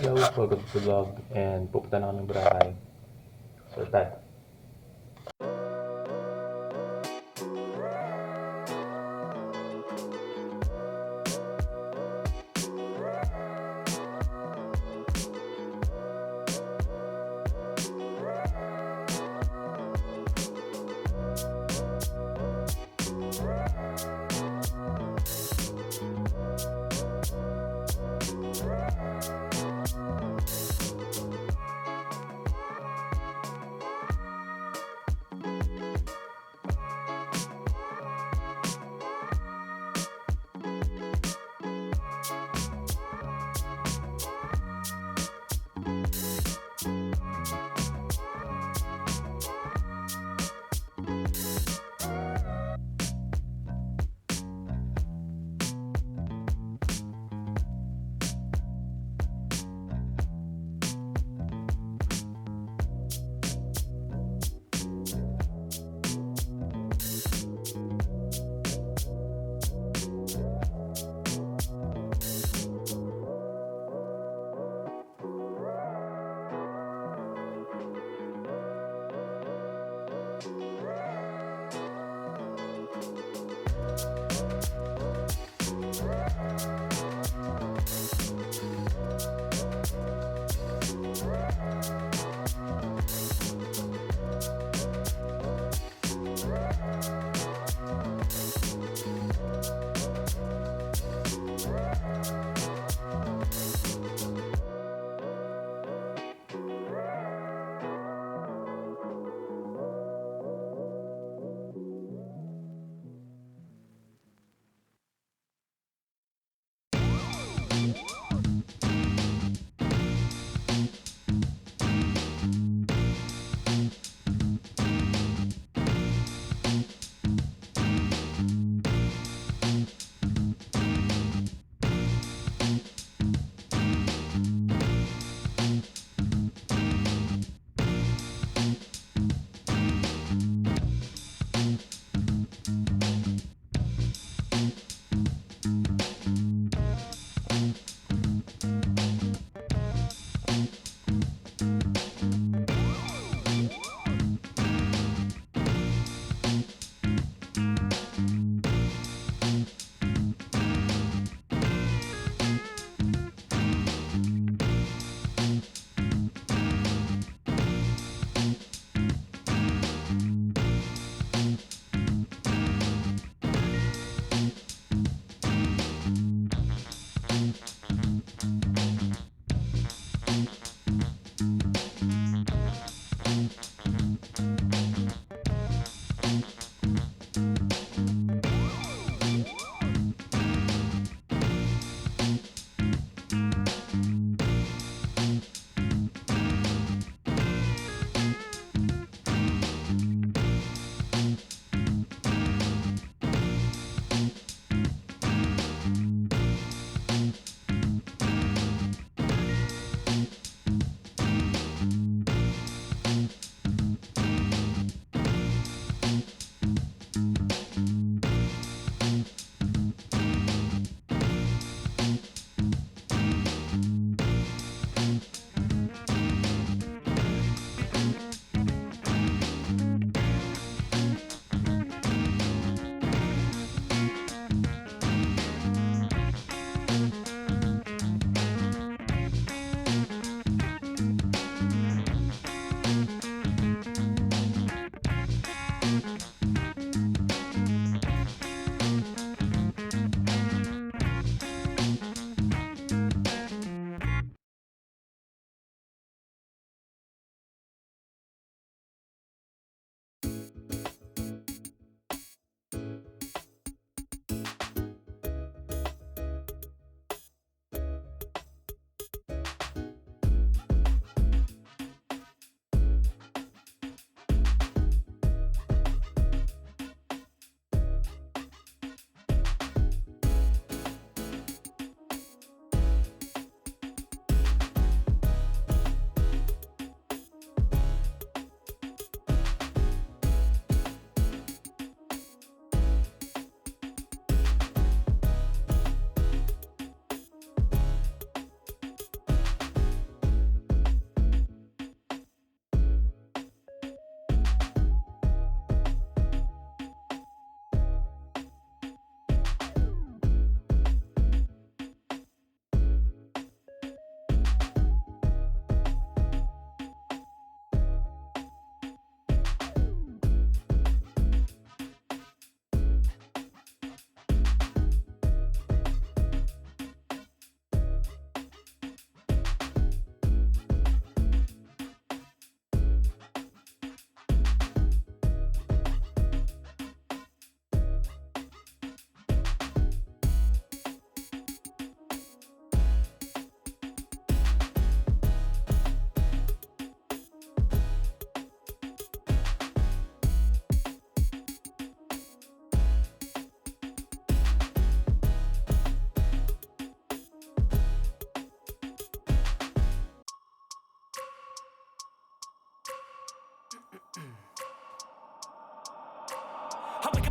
Hello, welcome to the vlog and pupunta na kami ng Boracay. So, tayo.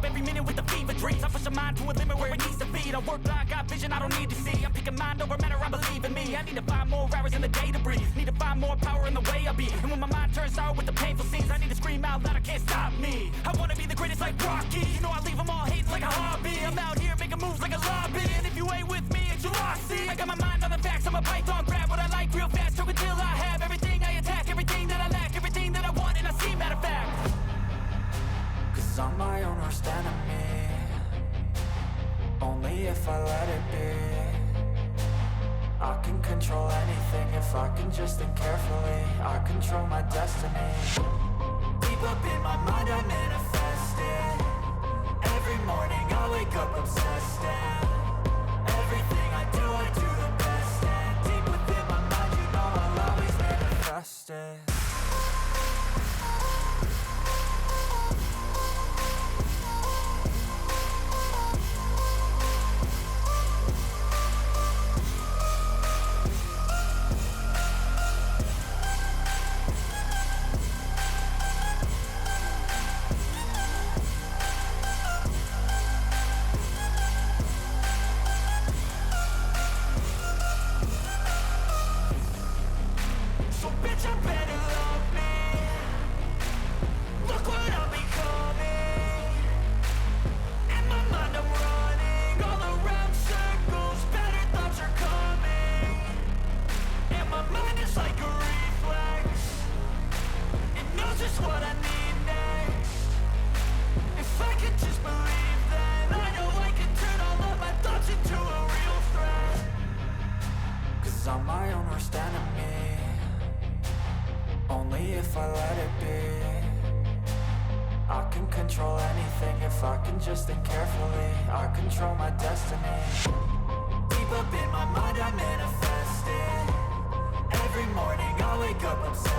up every minute with the fever dreams. I push my mind to a limit where it needs to be. I work blind, got vision I don't need to see. I'm picking mind over matter, I believe in me. I need to find more hours in the day to breathe. Need to find more power in the way I be. And when my mind turns sour with the painful scenes, I need to scream out loud, I can't stop me. I wanna be the greatest like Rocky. You know I leave them all hating like a hobby. I'm out here making moves like a lobby. And if you ain't with me, it's your lossy. I got my mind on the facts, I'm a python, grab what I like real fast. Choke until I have everything I attack, everything that I lack, everything that I want, and I see, matter of fact. Cause I'm my own worst enemy, only if I let it be. I can control anything if I can just think carefully. I control my destiny. Deep up in my mind I manifest it. Every morning I wake up obsessed, and everything I do the best. And deep within my mind you know I'll always manifest it. I'm my own worst enemy, only if I let it be. I can control anything if I can just think carefully. I control my destiny. Deep up in my mind I manifest it. Every morning I wake up obsessed.